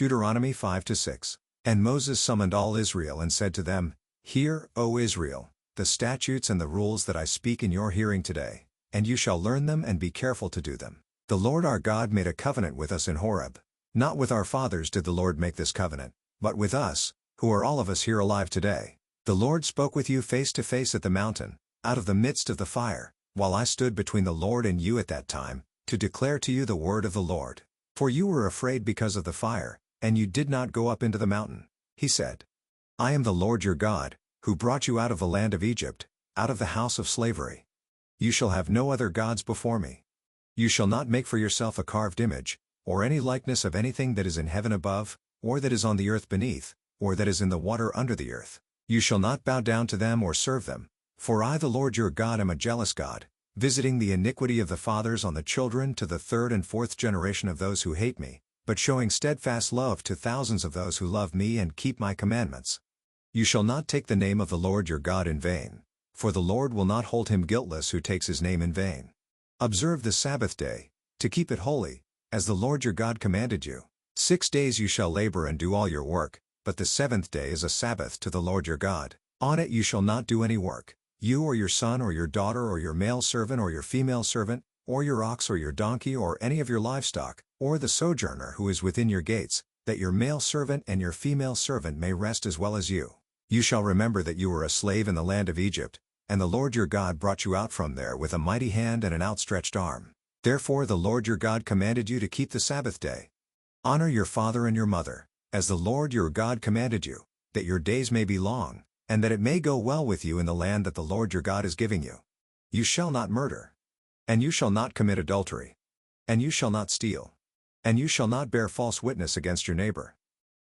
Deuteronomy 5-6. And Moses summoned all Israel and said to them, Hear, O Israel, the statutes and the rules that I speak in your hearing today, and you shall learn them and be careful to do them. The Lord our God made a covenant with us in Horeb. Not with our fathers did the Lord make this covenant, but with us, who are all of us here alive today. The Lord spoke with you face to face at the mountain, out of the midst of the fire, while I stood between the Lord and you at that time, to declare to you the word of the Lord. For you were afraid because of the fire, and you did not go up into the mountain. He said, I am the Lord your God, who brought you out of the land of Egypt, out of the house of slavery. You shall have no other gods before me. You shall not make for yourself a carved image, or any likeness of anything that is in heaven above, or that is on the earth beneath, or that is in the water under the earth. You shall not bow down to them or serve them, for I the Lord your God am a jealous God, visiting the iniquity of the fathers on the children to the third and fourth generation of those who hate me, but showing steadfast love to thousands of those who love me and keep my commandments. You shall not take the name of the Lord your God in vain, for the Lord will not hold him guiltless who takes his name in vain. Observe the Sabbath day, to keep it holy, as the Lord your God commanded you. 6 days you shall labor and do all your work, but the seventh day is a Sabbath to the Lord your God. On it you shall not do any work, you or your son or your daughter or your male servant or your female servant, or your ox or your donkey or any of your livestock, or the sojourner who is within your gates, that your male servant and your female servant may rest as well as you. You shall remember that you were a slave in the land of Egypt, and the Lord your God brought you out from there with a mighty hand and an outstretched arm. Therefore the Lord your God commanded you to keep the Sabbath day. Honor your father and your mother, as the Lord your God commanded you, that your days may be long, and that it may go well with you in the land that the Lord your God is giving you. You shall not murder. And you shall not commit adultery. And you shall not steal. And you shall not bear false witness against your neighbor.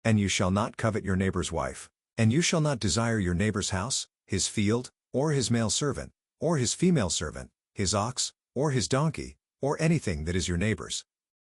And you shall not covet your neighbor's wife. And you shall not desire your neighbor's house, his field, or his male servant, or his female servant, his ox, or his donkey, or anything that is your neighbor's.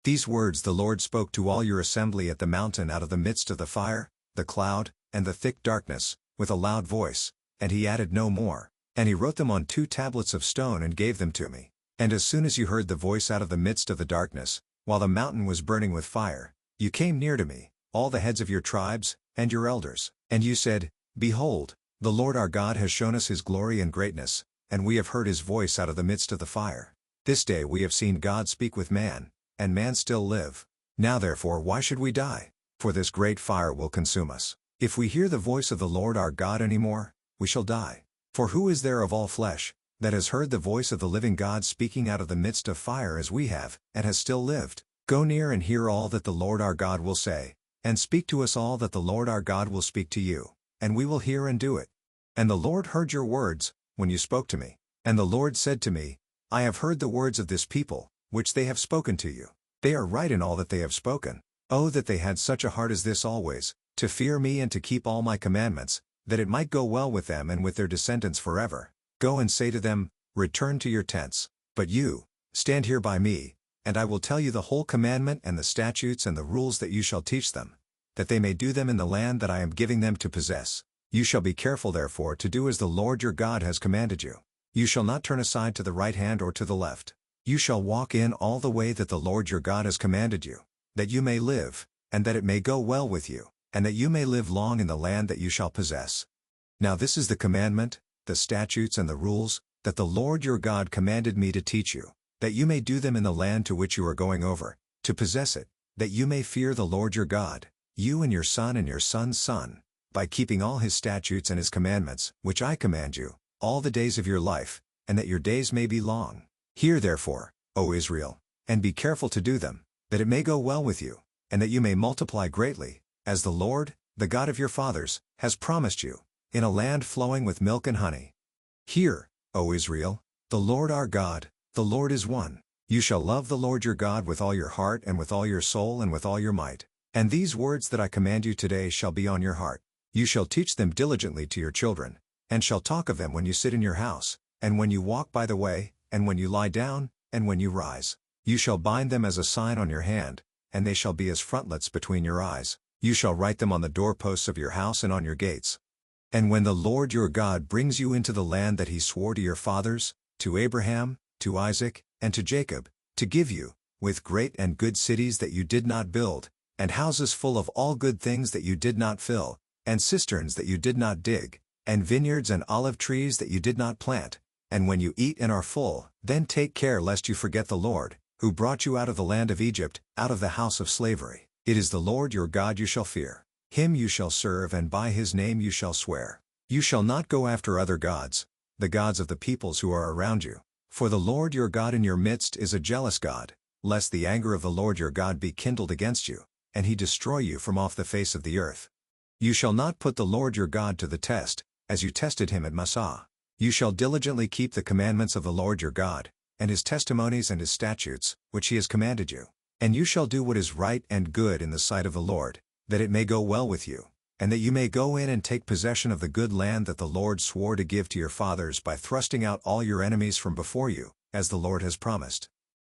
These words the Lord spoke to all your assembly at the mountain out of the midst of the fire, the cloud, and the thick darkness, with a loud voice, and he added no more. And he wrote them on 2 tablets of stone and gave them to me. And as soon as you heard the voice out of the midst of the darkness, while the mountain was burning with fire, you came near to me, all the heads of your tribes, and your elders, and you said, Behold, the Lord our God has shown us his glory and greatness, and we have heard his voice out of the midst of the fire. This day we have seen God speak with man, and man still live. Now therefore why should we die? For this great fire will consume us. If we hear the voice of the Lord our God any more, we shall die. For who is there of all flesh, that has heard the voice of the living God speaking out of the midst of fire as we have, and has still lived? Go near and hear all that the Lord our God will say, and speak to us all that the Lord our God will speak to you, and we will hear and do it. And the Lord heard your words, when you spoke to me. And the Lord said to me, I have heard the words of this people, which they have spoken to you. They are right in all that they have spoken. Oh, that they had such a heart as this always, to fear me and to keep all my commandments, that it might go well with them and with their descendants forever. Go and say to them, Return to your tents. But you, stand here by me, and I will tell you the whole commandment and the statutes and the rules that you shall teach them, that they may do them in the land that I am giving them to possess. You shall be careful therefore to do as the Lord your God has commanded you. You shall not turn aside to the right hand or to the left. You shall walk in all the way that the Lord your God has commanded you, that you may live, and that it may go well with you, and that you may live long in the land that you shall possess. Now this is the commandment, the statutes and the rules, that the Lord your God commanded me to teach you, that you may do them in the land to which you are going over, to possess it, that you may fear the Lord your God, you and your son and your son's son, by keeping all his statutes and his commandments, which I command you, all the days of your life, and that your days may be long. Hear therefore, O Israel, and be careful to do them, that it may go well with you, and that you may multiply greatly, as the Lord, the God of your fathers, has promised you, in a land flowing with milk and honey. Hear, O Israel, the Lord our God, the Lord is one. You shall love the Lord your God with all your heart and with all your soul and with all your might. And these words that I command you today shall be on your heart. You shall teach them diligently to your children, and shall talk of them when you sit in your house, and when you walk by the way, and when you lie down, and when you rise. You shall bind them as a sign on your hand, and they shall be as frontlets between your eyes. You shall write them on the doorposts of your house and on your gates. And when the Lord your God brings you into the land that he swore to your fathers, to Abraham, to Isaac, and to Jacob, to give you, with great and good cities that you did not build, and houses full of all good things that you did not fill, and cisterns that you did not dig, and vineyards and olive trees that you did not plant. And when you eat and are full, then take care lest you forget the Lord, who brought you out of the land of Egypt, out of the house of slavery. It is the Lord your God you shall fear. Him you shall serve, and by his name you shall swear. You shall not go after other gods, the gods of the peoples who are around you. For the Lord your God in your midst is a jealous God, lest the anger of the Lord your God be kindled against you, and he destroy you from off the face of the earth. You shall not put the Lord your God to the test, as you tested him at Massah. You shall diligently keep the commandments of the Lord your God, and his testimonies and his statutes, which he has commanded you. And you shall do what is right and good in the sight of the Lord, that it may go well with you, and that you may go in and take possession of the good land that the Lord swore to give to your fathers by thrusting out all your enemies from before you, as the Lord has promised.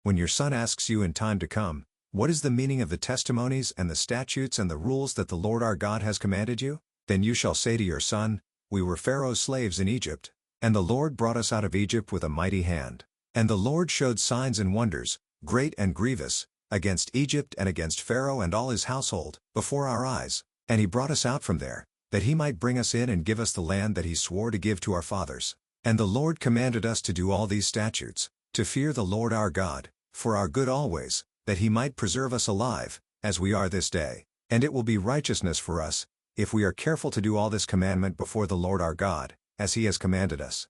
When your son asks you in time to come, what is the meaning of the testimonies and the statutes and the rules that the Lord our God has commanded you? Then you shall say to your son, we were Pharaoh's slaves in Egypt, and the Lord brought us out of Egypt with a mighty hand. And the Lord showed signs and wonders, great and grievous, against Egypt and against Pharaoh and all his household, before our eyes. And he brought us out from there, that he might bring us in and give us the land that he swore to give to our fathers. And the Lord commanded us to do all these statutes, to fear the Lord our God, for our good always, that he might preserve us alive, as we are this day. And it will be righteousness for us, if we are careful to do all this commandment before the Lord our God, as he has commanded us.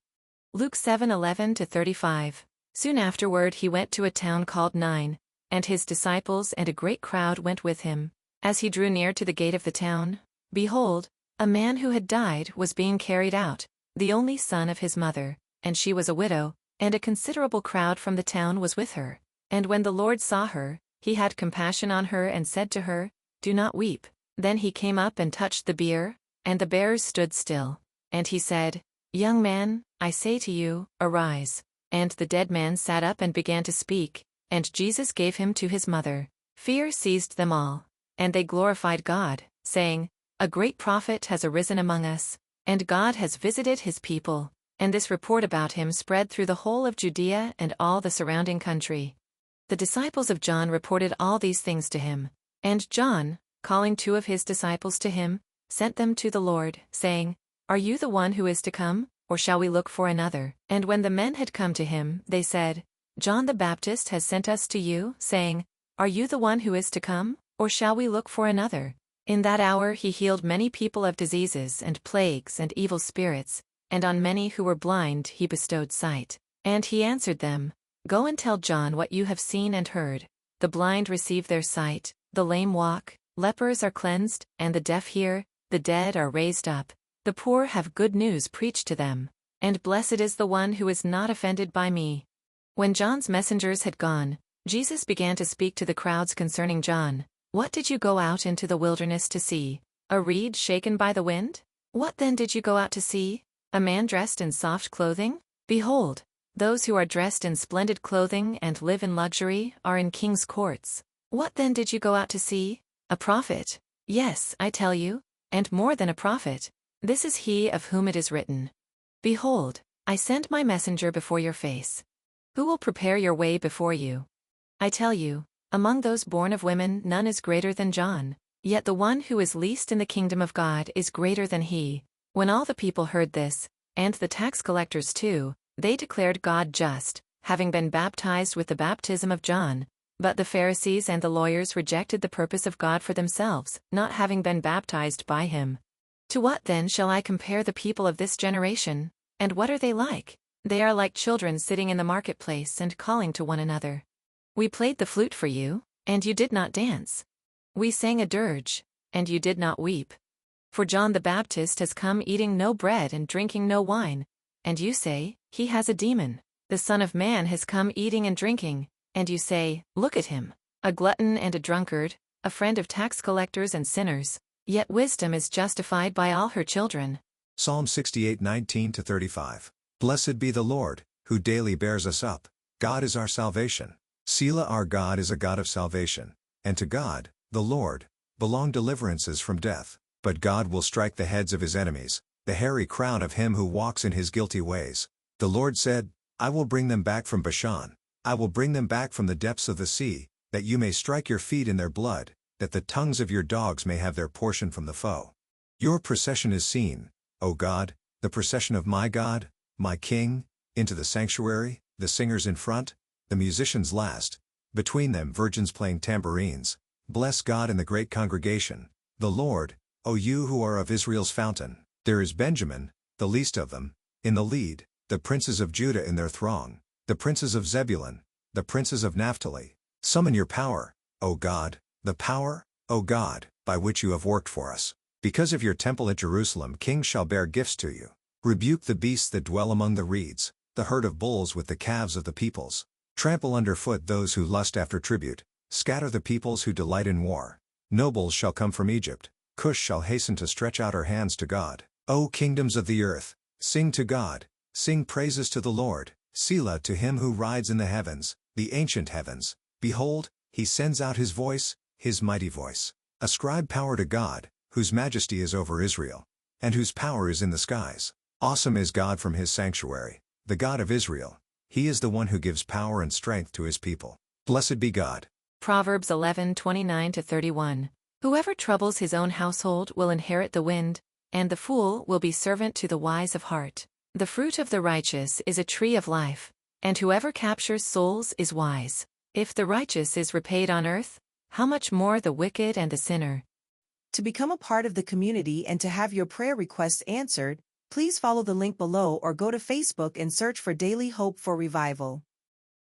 Luke 7:11-35. Soon afterward he went to a town called Nain, and his disciples and a great crowd went with him. As he drew near to the gate of the town, behold, a man who had died was being carried out, the only son of his mother, and she was a widow, and a considerable crowd from the town was with her. And when the Lord saw her, he had compassion on her and said to her, do not weep. Then he came up and touched the bier, and the bearers stood still. And he said, young man, I say to you, arise. And the dead man sat up and began to speak, and Jesus gave him to his mother. Fear seized them all, and they glorified God, saying, a great prophet has arisen among us, and God has visited his people. And this report about him spread through the whole of Judea and all the surrounding country. The disciples of John reported all these things to him. And John, calling 2 of his disciples to him, sent them to the Lord, saying, are you the one who is to come, or shall we look for another? And when the men had come to him, they said, John the Baptist has sent us to you, saying, are you the one who is to come, or shall we look for another? In that hour he healed many people of diseases and plagues and evil spirits, and on many who were blind he bestowed sight. And he answered them, go and tell John what you have seen and heard. The blind receive their sight, the lame walk, lepers are cleansed, and the deaf hear, the dead are raised up. The poor have good news preached to them, and blessed is the one who is not offended by me. When John's messengers had gone, Jesus began to speak to the crowds concerning John. What did you go out into the wilderness to see? A reed shaken by the wind? What then did you go out to see? A man dressed in soft clothing? Behold, those who are dressed in splendid clothing and live in luxury are in king's courts. What then did you go out to see? A prophet? Yes, I tell you, and more than a prophet. This is he of whom it is written, behold, I send my messenger before your face, who will prepare your way before you. I tell you, among those born of women none is greater than John, yet the one who is least in the kingdom of God is greater than he. When all the people heard this, and the tax collectors too, they declared God just, having been baptized with the baptism of John. But the Pharisees and the lawyers rejected the purpose of God for themselves, not having been baptized by him. To what then shall I compare the people of this generation, and what are they like? They are like children sitting in the marketplace and calling to one another. We played the flute for you, and you did not dance. We sang a dirge, and you did not weep. For John the Baptist has come eating no bread and drinking no wine, and you say, he has a demon. The Son of Man has come eating and drinking, and you say, look at him, a glutton and a drunkard, a friend of tax collectors and sinners. Yet wisdom is justified by all her children. Psalm 68:19-35. Blessed be the Lord, who daily bears us up. God is our salvation. Selah, our God is a God of salvation. And to God, the Lord, belong deliverances from death. But God will strike the heads of his enemies, the hairy crown of him who walks in his guilty ways. The Lord said, I will bring them back from Bashan. I will bring them back from the depths of the sea, that you may strike your feet in their blood, that the tongues of your dogs may have their portion from the foe. Your procession is seen, O God, the procession of my God, my King, into the sanctuary, the singers in front, the musicians last, between them virgins playing tambourines. Bless God in the great congregation, the Lord, O you who are of Israel's fountain. There is Benjamin, the least of them, in the lead, the princes of Judah in their throng, the princes of Zebulun, the princes of Naphtali. Summon your power, O God, the power, O God, by which you have worked for us. Because of your temple at Jerusalem kings shall bear gifts to you. Rebuke the beasts that dwell among the reeds, the herd of bulls with the calves of the peoples. Trample underfoot those who lust after tribute, scatter the peoples who delight in war. Nobles shall come from Egypt, Cush shall hasten to stretch out her hands to God. O kingdoms of the earth, sing to God, sing praises to the Lord, Selah to him who rides in the heavens, the ancient heavens. Behold, he sends out his voice, his mighty voice. Ascribe power to God, whose majesty is over Israel, and whose power is in the skies. Awesome is God from his sanctuary, the God of Israel. He is the one who gives power and strength to his people. Blessed be God. Proverbs 11:29-31. Whoever troubles his own household will inherit the wind, and the fool will be servant to the wise of heart. The fruit of the righteous is a tree of life, and whoever captures souls is wise. If the righteous is repaid on earth, how much more the wicked and the sinner? To become a part of the community and to have your prayer requests answered, please follow the link below or go to Facebook and search for Daily Hope for Revival.